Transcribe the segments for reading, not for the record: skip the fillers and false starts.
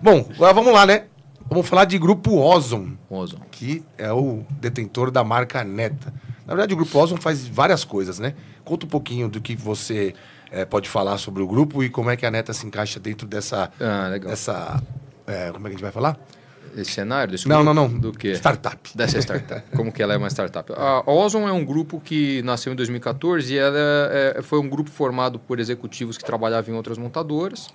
Bom, agora vamos lá, né? Vamos falar de Grupo Ozon, Ozon. que é o detentor da marca Neta. Na verdade, o Grupo Ozon faz várias coisas, né? Conta um pouquinho do que você pode falar sobre o grupo e como é que a Neta se encaixa dentro dessa... Legal. Como é que a gente vai falar? Esse cenário desse Não, grupo? não, não. Do quê? Startup. Dessa startup. Como que ela é uma startup? A Ozon é um grupo que nasceu em 2014 e ela foi um grupo formado por executivos que trabalhavam em outras montadoras.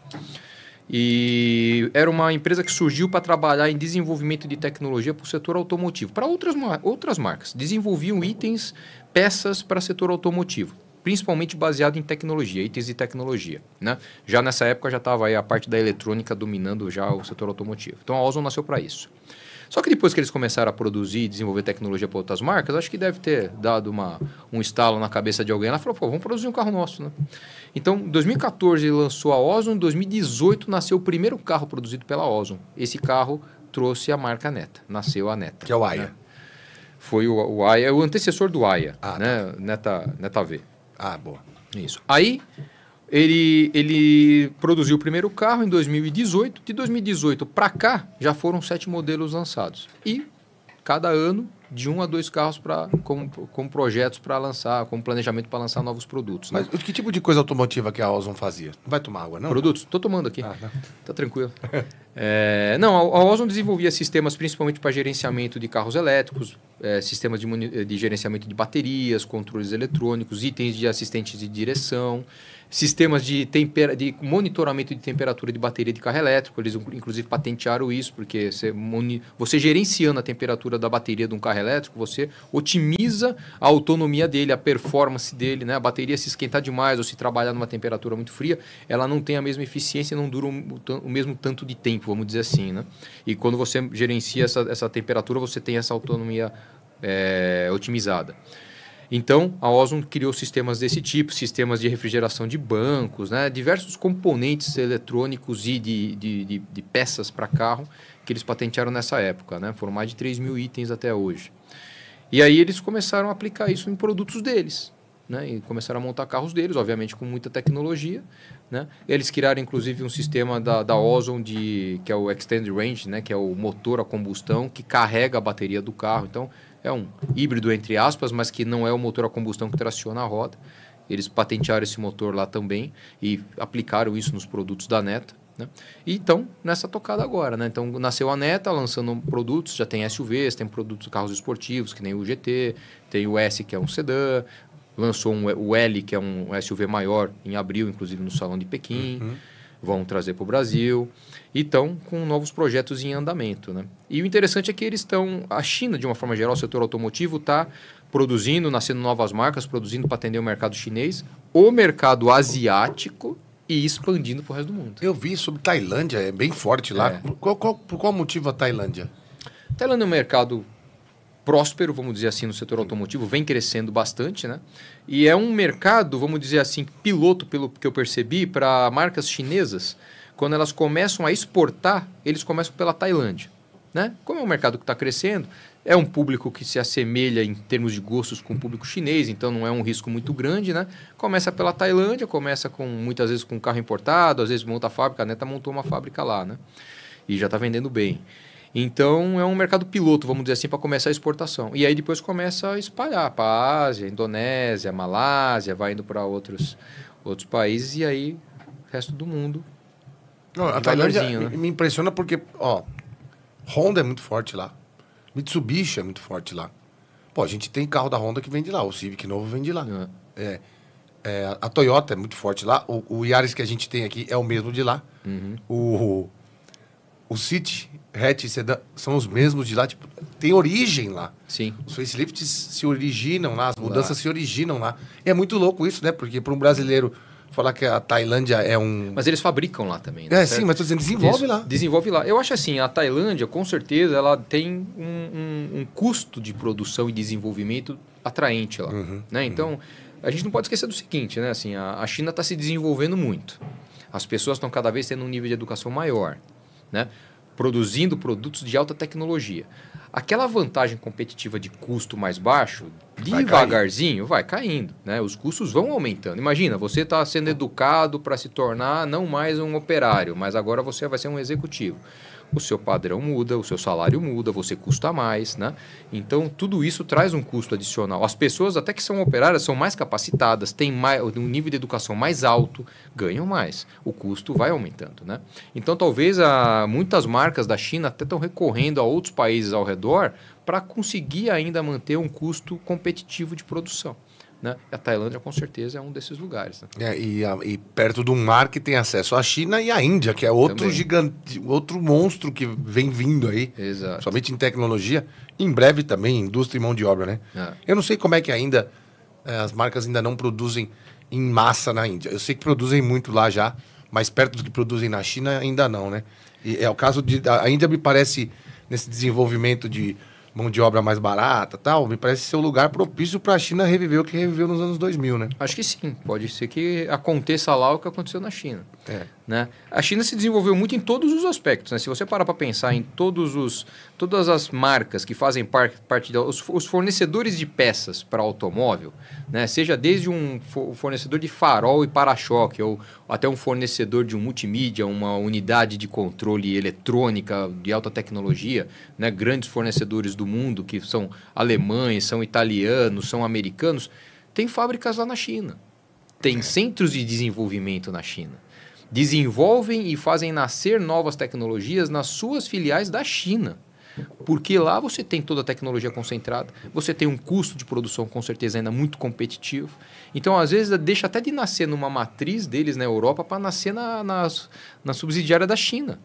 E era uma empresa que surgiu para trabalhar em desenvolvimento de tecnologia para o setor automotivo. Para outras marcas. Desenvolviam itens, peças para o setor automotivo. Principalmente baseado em tecnologia, itens de tecnologia. Né? Já nessa época já estava aí a parte da eletrônica dominando já o setor automotivo. Então a Ozon nasceu para isso. Só que depois que eles começaram a produzir e desenvolver tecnologia para outras marcas, acho que deve ter dado um estalo na cabeça de alguém. Ela falou, pô, vamos produzir um carro nosso, né? Então, em 2014 lançou a Ozon, em 2018 nasceu o primeiro carro produzido pela Ozon. Esse carro trouxe a marca Neta, nasceu a Neta. Que é o Aya. Né? Foi o Aya, o antecessor do Aya, né? Tá. Neta V. Ah, boa. Isso. Aí, ele produziu o primeiro carro em 2018. De 2018 para cá, já foram 7 modelos lançados. E, cada ano, de 1 a 2 carros com projetos para lançar, com planejamento para lançar novos produtos. Né? Mas que tipo de coisa automotiva que a Ozon fazia? Não vai tomar água, não? Produtos? Estou tomando aqui. Não. Tá tranquilo. Não, a Ozon desenvolvia sistemas principalmente para gerenciamento de carros elétricos, sistemas de gerenciamento de baterias, controles eletrônicos, itens de assistentes de direção, sistemas de monitoramento de temperatura de bateria de carro elétrico. Eles, inclusive, patentearam isso, porque você gerenciando a temperatura da bateria de um carro elétrico, você otimiza a autonomia dele, a performance dele. Né? A bateria, se esquentar demais ou se trabalhar numa temperatura muito fria, ela não tem a mesma eficiência e não dura o mesmo tanto de tempo, vamos dizer assim. Né? E quando você gerencia essa temperatura, você tem essa autonomia otimizada. Então, a Ozon criou sistemas desse tipo, sistemas de refrigeração de bancos, né? Diversos componentes eletrônicos e de peças para carro que eles patentearam nessa época. Né? Foram mais de 3 mil itens até hoje. E aí eles começaram a aplicar isso em produtos deles. Né? E começaram a montar carros deles, obviamente com muita tecnologia. Né? Eles criaram inclusive um sistema da Ozon, que é o Extended Range, né? Que é o motor a combustão que carrega a bateria do carro. Então, é um híbrido, entre aspas, mas que não é o motor a combustão que traciona a roda. Eles patentearam esse motor lá também e aplicaram isso nos produtos da Neta. Né? E então, nessa tocada agora. Né? Então, nasceu a Neta lançando produtos, já tem SUVs, tem produtos de carros esportivos, que nem o GT, tem o S, que é um sedã, lançou o L, que é um SUV maior, em abril, inclusive no Salão de Pequim. Vão trazer para o Brasil e estão com novos projetos em andamento. Né? E o interessante é que eles estão... A China, de uma forma geral, o setor automotivo está produzindo, nascendo novas marcas, produzindo para atender o mercado chinês, o mercado asiático e expandindo para o resto do mundo. Eu vi sobre Tailândia, é bem forte lá. Por qual motivo a Tailândia? A Tailândia é um mercado próspero, vamos dizer assim, no setor automotivo, vem crescendo bastante, né? E é um mercado, vamos dizer assim, piloto, pelo que eu percebi, para marcas chinesas, quando elas começam a exportar, eles começam pela Tailândia, né? Como é um mercado que está crescendo, é um público que se assemelha em termos de gostos com o público chinês, então não é um risco muito grande, né? Começa pela Tailândia, começa muitas vezes com carro importado, às vezes monta a fábrica, a Neta montou uma fábrica lá, né? E já está vendendo bem. Então, é um mercado piloto, vamos dizer assim, para começar a exportação. E aí depois começa a espalhar para a Ásia, Indonésia, Malásia, vai indo para outros países e aí o resto do mundo. Não, a Tailândia me impressiona porque, Honda é muito forte lá. Mitsubishi é muito forte lá. Pô, a gente tem carro da Honda que vem de lá. O Civic novo vem de lá. A Toyota é muito forte lá. O Yaris que a gente tem aqui é o mesmo de lá. O City, hatch e sedã são os mesmos de lá. Tipo, tem origem lá. Sim. Os facelifts se originam lá, as mudanças se originam lá. E é muito louco isso, né? Porque para um brasileiro falar que a Tailândia é um... Mas eles fabricam lá também, né? Sim, mas tô dizendo, desenvolve lá. Desenvolve lá. Eu acho assim, a Tailândia, com certeza, ela tem um custo de produção e desenvolvimento atraente lá. Né? Então, a gente não pode esquecer do seguinte, né? Assim, a China está se desenvolvendo muito. As pessoas estão cada vez tendo um nível de educação maior, né? Produzindo produtos de alta tecnologia. Aquela vantagem competitiva de custo mais baixo, Devagarzinho vai caindo, né? Os custos vão aumentando. Imagina, você está sendo educado para se tornar não mais um operário, mas agora você vai ser um executivo. O seu padrão muda, o seu salário muda, você custa mais, né? Então, tudo isso traz um custo adicional. As pessoas, até que são operárias, são mais capacitadas, têm um nível de educação mais alto, ganham mais. O custo vai aumentando, né? Então, talvez muitas marcas da China até estão recorrendo a outros países ao redor para conseguir ainda manter um custo competitivo de produção. Né? A Tailândia, com certeza, é um desses lugares. Né? E perto de um mar que tem acesso à China e à Índia, que é outro gigante, outro monstro que vem vindo aí. Exato. Somente em tecnologia. Em breve também, indústria e mão de obra, né? Eu não sei como é que ainda as marcas ainda não produzem em massa na Índia. Eu sei que produzem muito lá já, mas perto do que produzem na China ainda não, né? E é o caso a Índia me parece, nesse desenvolvimento de mão de obra mais barata, tal, me parece ser um lugar propício para a China reviver o que reviveu nos anos 2000, né? Acho que sim. Pode ser que aconteça lá o que aconteceu na China. Né? A China se desenvolveu muito em todos os aspectos. Né? Se você parar para pensar em todas as marcas que fazem parte os fornecedores de peças para automóvel, né? Seja desde um fornecedor de farol e para-choque ou até um fornecedor de um multimídia, uma unidade de controle eletrônica de alta tecnologia, né? Grandes fornecedores do mundo que são alemães, são italianos, são americanos, tem fábricas lá na China. Tem centros de desenvolvimento na China. Desenvolvem e fazem nascer novas tecnologias nas suas filiais da China. Porque lá você tem toda a tecnologia concentrada, você tem um custo de produção com certeza ainda muito competitivo. Então, às vezes, deixa até de nascer numa matriz deles na Europa para nascer na subsidiária da China.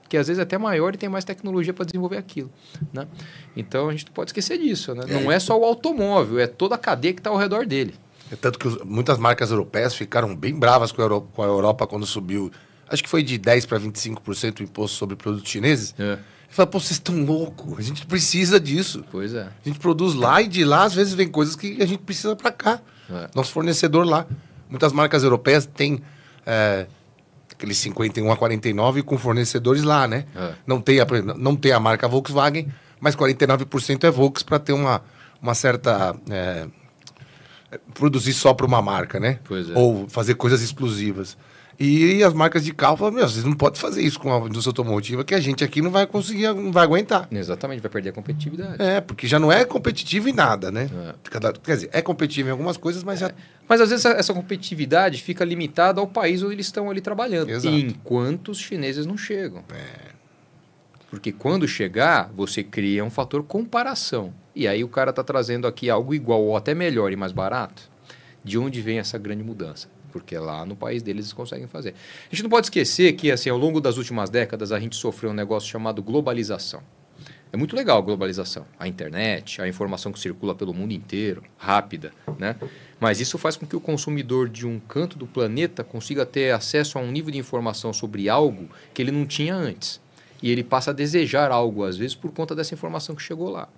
Que às vezes é até maior e tem mais tecnologia para desenvolver aquilo. Né? Então, a gente não pode esquecer disso. Né? Não é só o automóvel, é toda a cadeia que está ao redor dele. Tanto que muitas marcas europeias ficaram bem bravas com a Europa quando subiu, acho que foi de 10% para 25% o imposto sobre produtos chineses. E falaram, pô, vocês estão loucos, a gente precisa disso. Pois é. A gente produz lá e de lá às vezes vem coisas que a gente precisa para cá. Nosso fornecedor lá. Muitas marcas europeias têm aqueles 51 a 49 com fornecedores lá, né? Não tem a marca Volkswagen, mas 49% é Volks para ter uma certa... produzir só para uma marca, né? Pois é. Ou fazer coisas exclusivas. E as marcas de carro falam, vocês não podem fazer isso com a indústria automotiva, que a gente aqui não vai conseguir, não vai aguentar. Exatamente, vai perder a competitividade. Porque já não é competitivo em nada, né? Quer dizer, é competitivo em algumas coisas, mas já... Mas às vezes essa competitividade fica limitada ao país onde eles estão ali trabalhando. Exato. Enquanto os chineses não chegam. Porque quando chegar, você cria um fator comparação. E aí o cara está trazendo aqui algo igual ou até melhor e mais barato. De onde vem essa grande mudança? Porque lá no país deles eles conseguem fazer. A gente não pode esquecer que assim, ao longo das últimas décadas a gente sofreu um negócio chamado globalização. É muito legal a globalização. A internet, a informação que circula pelo mundo inteiro, rápida, né? Mas isso faz com que o consumidor de um canto do planeta consiga ter acesso a um nível de informação sobre algo que ele não tinha antes. E ele passa a desejar algo, às vezes, por conta dessa informação que chegou lá.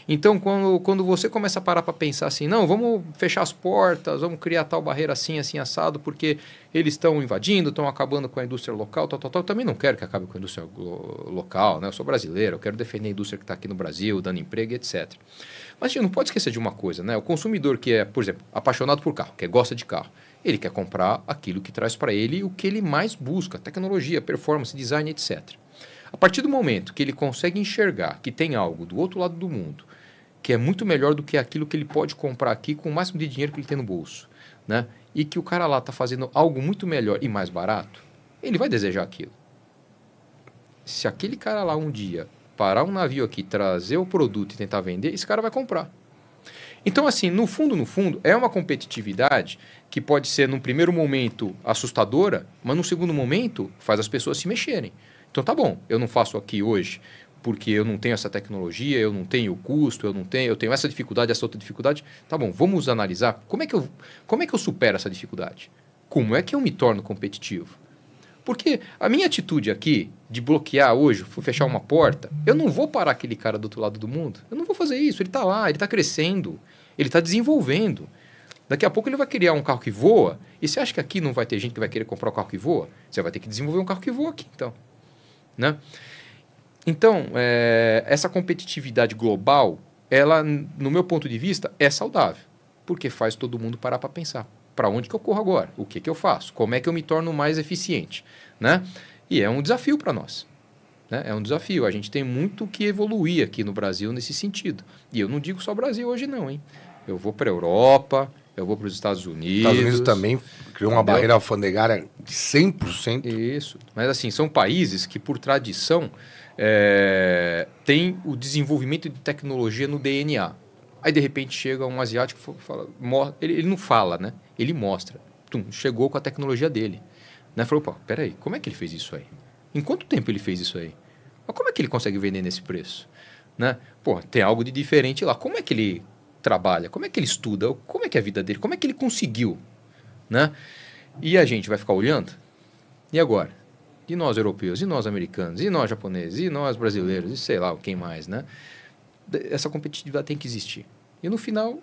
Então, quando você começa a parar para pensar assim, não, vamos fechar as portas, vamos criar tal barreira assim, assim, assado, porque eles estão invadindo, estão acabando com a indústria local, tal. Eu também não quero que acabe com a indústria local, né? Eu sou brasileiro, eu quero defender a indústria que está aqui no Brasil, dando emprego, etc. Mas a gente não pode esquecer de uma coisa, né? O consumidor que é, por exemplo, apaixonado por carro, que gosta de carro, ele quer comprar aquilo que traz para ele o que ele mais busca, tecnologia, performance, design, etc. A partir do momento que ele consegue enxergar que tem algo do outro lado do mundo que é muito melhor do que aquilo que ele pode comprar aqui com o máximo de dinheiro que ele tem no bolso, né? E que o cara lá está fazendo algo muito melhor e mais barato, ele vai desejar aquilo. Se aquele cara lá um dia parar um navio aqui, trazer o produto e tentar vender, esse cara vai comprar. Então, assim, no fundo, é uma competitividade que pode ser, num primeiro momento, assustadora, mas num segundo momento, faz as pessoas se mexerem. Então, tá bom, eu não faço aqui hoje porque eu não tenho essa tecnologia, eu não tenho o custo, eu tenho essa dificuldade, essa outra dificuldade. Tá bom, vamos analisar como é que eu supero essa dificuldade? Como é que eu me torno competitivo? Porque a minha atitude aqui de bloquear hoje, fechar uma porta, eu não vou parar aquele cara do outro lado do mundo. Eu não vou fazer isso, ele está lá, ele está crescendo, ele está desenvolvendo. Daqui a pouco ele vai criar um carro que voa, e você acha que aqui não vai ter gente que vai querer comprar um carro que voa? Você vai ter que desenvolver um carro que voa aqui, então. Né? Então, essa competitividade global, ela, no meu ponto de vista, é saudável, porque faz todo mundo parar para pensar. Para onde que eu corro agora? O que eu faço? Como é que eu me torno mais eficiente? Né? E é um desafio para nós. Né? É um desafio. A gente tem muito que evoluir aqui no Brasil nesse sentido. E eu não digo só Brasil hoje não, hein? Eu vou para a Europa, eu vou para os Estados Unidos. Estados Unidos também criou uma barreira alfandegária de 100%. Isso. Mas assim, são países que, por tradição, têm o desenvolvimento de tecnologia no DNA. Aí, de repente, chega um asiático e fala... Ele não fala, né? Ele mostra. Chegou com a tecnologia dele. Né? Falou, pô, peraí, como é que ele fez isso aí? Em quanto tempo ele fez isso aí? Mas como é que ele consegue vender nesse preço? Né? Pô, tem algo de diferente lá. Como é que ele trabalha? Como é que ele estuda? Como é que é a vida dele? Como é que ele conseguiu? Né? E a gente vai ficar olhando? E agora? E nós europeus? E nós americanos? E nós japoneses? E nós brasileiros? E sei lá, quem mais, né? Essa competitividade tem que existir. E no final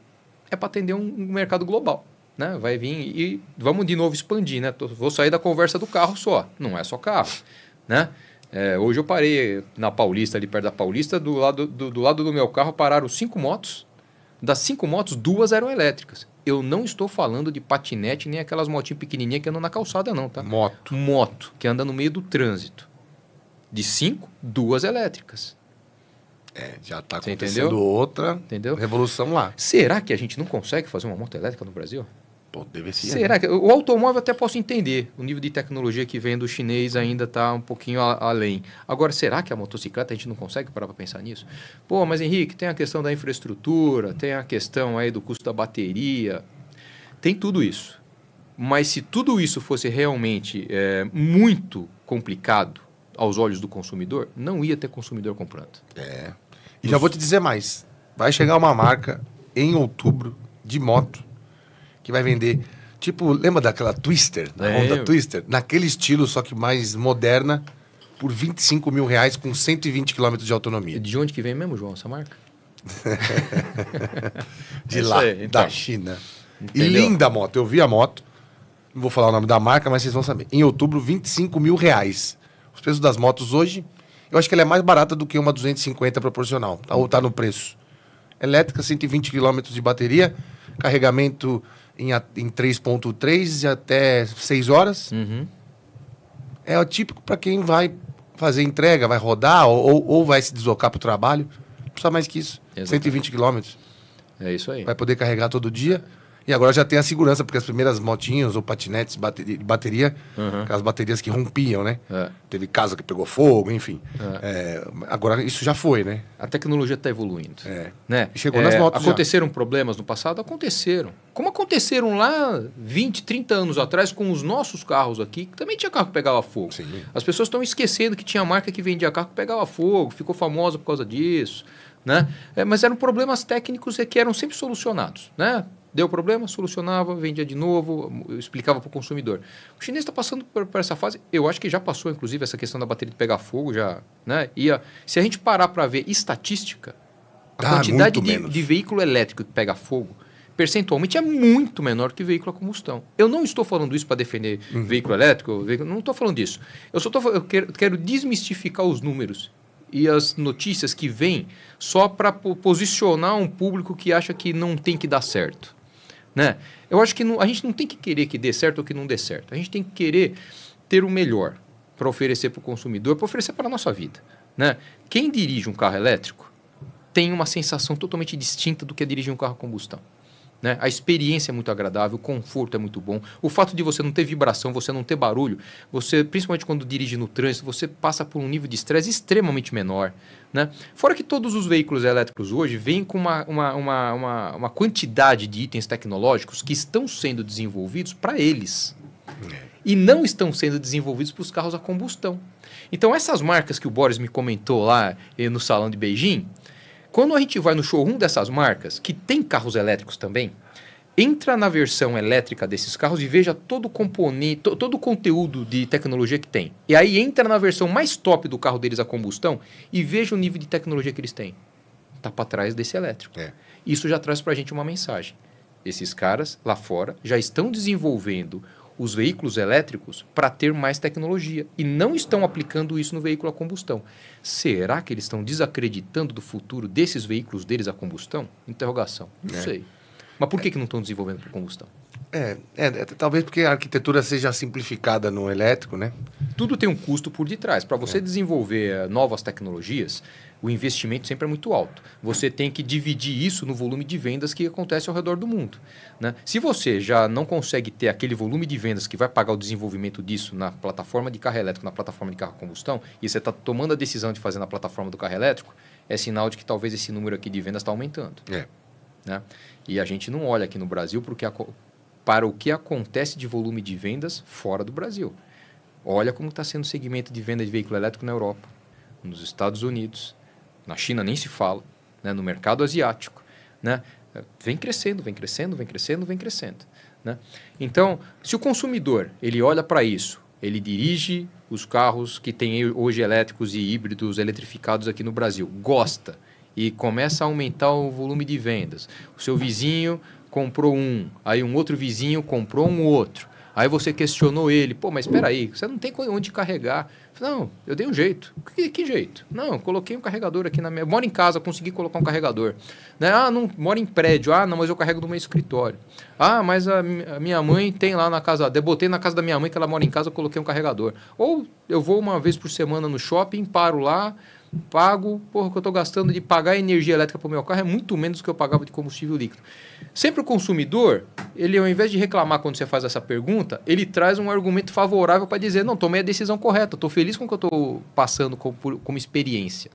é para atender um mercado global. Né? Vai vir e vamos de novo expandir. Né? Vou sair da conversa do carro só. Não é só carro. Né? Hoje eu parei na Paulista, ali perto da Paulista, do lado do meu carro pararam 5 motos. Das 5 motos, 2 eram elétricas. Eu não estou falando de patinete nem aquelas motinhas pequenininhas que andam na calçada não. Tá? Moto, que anda no meio do trânsito. De 5, 2 elétricas. Já está acontecendo outra revolução lá. Será que a gente não consegue fazer uma moto elétrica no Brasil? Pô, deve ser. Será que o automóvel até posso entender? O nível de tecnologia que vem do chinês ainda está um pouquinho além. Agora, será que a motocicleta a gente não consegue parar para pensar nisso? Pô, mas Henrique, tem a questão da infraestrutura, tem a questão aí do custo da bateria, tem tudo isso. Mas se tudo isso fosse realmente muito complicado aos olhos do consumidor, não ia ter consumidor comprando. E já vou te dizer mais. Vai chegar uma marca em outubro de moto que vai vender, tipo, lembra daquela Twister, da Honda Twister? Naquele estilo, só que mais moderna, por R$25 mil com 120 km de autonomia. De onde que vem mesmo, João, essa marca? De lá, então, da China. Entendeu? E linda a moto. Eu vi a moto, não vou falar o nome da marca, mas vocês vão saber. Em outubro, R$25 mil. Os preços das motos hoje, eu acho que ela é mais barata do que uma 250 proporcional. Ou tá no preço. Elétrica, 120 km de bateria, carregamento em 3.3 e até 6 horas. Uhum. É o típico para quem vai fazer entrega, vai rodar ou vai se deslocar para o trabalho. Não precisa mais que isso. Exatamente. 120 km. É isso aí. Vai poder carregar todo dia. E agora já tem a segurança, porque as primeiras motinhas ou patinetes de bateria, aquelas baterias que rompiam, né? Teve casa que pegou fogo, enfim. Agora isso já foi, né? A tecnologia está evoluindo. Né? E chegou nas motos. Aconteceram problemas no passado? Aconteceram. Como aconteceram lá 20, 30 anos atrás com os nossos carros aqui, que também tinha carro que pegava fogo. Sim. As pessoas estão esquecendo que tinha marca que vendia carro que pegava fogo, ficou famosa por causa disso. Né? Mas eram problemas técnicos que eram sempre solucionados, né? Deu problema, solucionava, vendia de novo, explicava para o consumidor. O chinês está passando por essa fase, eu acho que já passou, inclusive, essa questão da bateria de pegar fogo. Já, né? Se a gente parar para ver estatística, a quantidade de veículo elétrico que pega fogo, percentualmente é muito menor que veículo a combustão. Eu não estou falando isso para defender veículo elétrico, não estou falando disso. Eu quero desmistificar os números e as notícias que vêm só para posicionar um público que acha que não tem que dar certo. Né? Eu acho que a gente não tem que querer que dê certo ou que não dê certo. A gente tem que querer ter o melhor para oferecer para o consumidor, para oferecer para a nossa vida. Né? Quem dirige um carro elétrico tem uma sensação totalmente distinta do que é dirigir um carro a combustão. Né? A experiência é muito agradável, o conforto é muito bom. O fato de você não ter vibração, você não ter barulho, você, principalmente quando dirige no trânsito, você passa por um nível de estresse extremamente menor. Né? Fora que todos os veículos elétricos hoje vêm com uma quantidade de itens tecnológicos que estão sendo desenvolvidos para eles. E não estão sendo desenvolvidos para os carros a combustão. Então essas marcas que o Boris me comentou lá no salão de Beijing, quando a gente vai no showroom dessas marcas, que tem carros elétricos também, entra na versão elétrica desses carros e veja todo o componente, todo o conteúdo de tecnologia que tem. E aí entra na versão mais top do carro deles a combustão e veja o nível de tecnologia que eles têm. Está para trás desse elétrico. Isso já traz para a gente uma mensagem. Esses caras lá fora já estão desenvolvendo os veículos elétricos para ter mais tecnologia e não estão aplicando isso no veículo a combustão. Será que eles estão desacreditando do futuro desses veículos deles a combustão? Interrogação. Não sei. Mas por que não estão desenvolvendo para combustão? Talvez porque a arquitetura seja simplificada no elétrico, né? Tudo tem um custo por detrás. Para você desenvolver novas tecnologias, o investimento sempre é muito alto. Você tem que dividir isso no volume de vendas que acontece ao redor do mundo, né? Se você já não consegue ter aquele volume de vendas que vai pagar o desenvolvimento disso na plataforma de carro elétrico, na plataforma de carro a combustão, e você está tomando a decisão de fazer na plataforma do carro elétrico, é sinal de que talvez esse número aqui de vendas está aumentando. Né? E a gente não olha aqui no Brasil para o que acontece de volume de vendas fora do Brasil. Olha como está sendo o segmento de venda de veículo elétrico na Europa, nos Estados Unidos, na China nem se fala, né? No mercado asiático. Né? Vem crescendo, vem crescendo, vem crescendo, vem crescendo. Né? Então, se o consumidor ele olha para isso, ele dirige os carros que tem hoje elétricos e híbridos eletrificados aqui no Brasil, gosta e começa a aumentar o volume de vendas. O seu vizinho comprou um, aí um outro vizinho comprou um outro. Aí você questionou ele, pô, mas espera aí, você não tem onde carregar. Não, eu dei um jeito. Que jeito? Não, eu coloquei um carregador aqui na minha... Eu moro em casa, consegui colocar um carregador. Né? Ah, não, moro em prédio. Ah, não, mas eu carrego no meu escritório. Ah, mas a minha mãe tem lá na casa... Eu botei na casa da minha mãe, que ela mora em casa, eu coloquei um carregador. Ou eu vou uma vez por semana no shopping, paro lá, pago, porra, o que eu estou gastando de pagar energia elétrica para o meu carro é muito menos do que eu pagava de combustível líquido. Sempre o consumidor, ele ao invés de reclamar quando você faz essa pergunta, ele traz um argumento favorável para dizer, não, tomei a decisão correta, estou feliz com o que eu estou passando como experiência.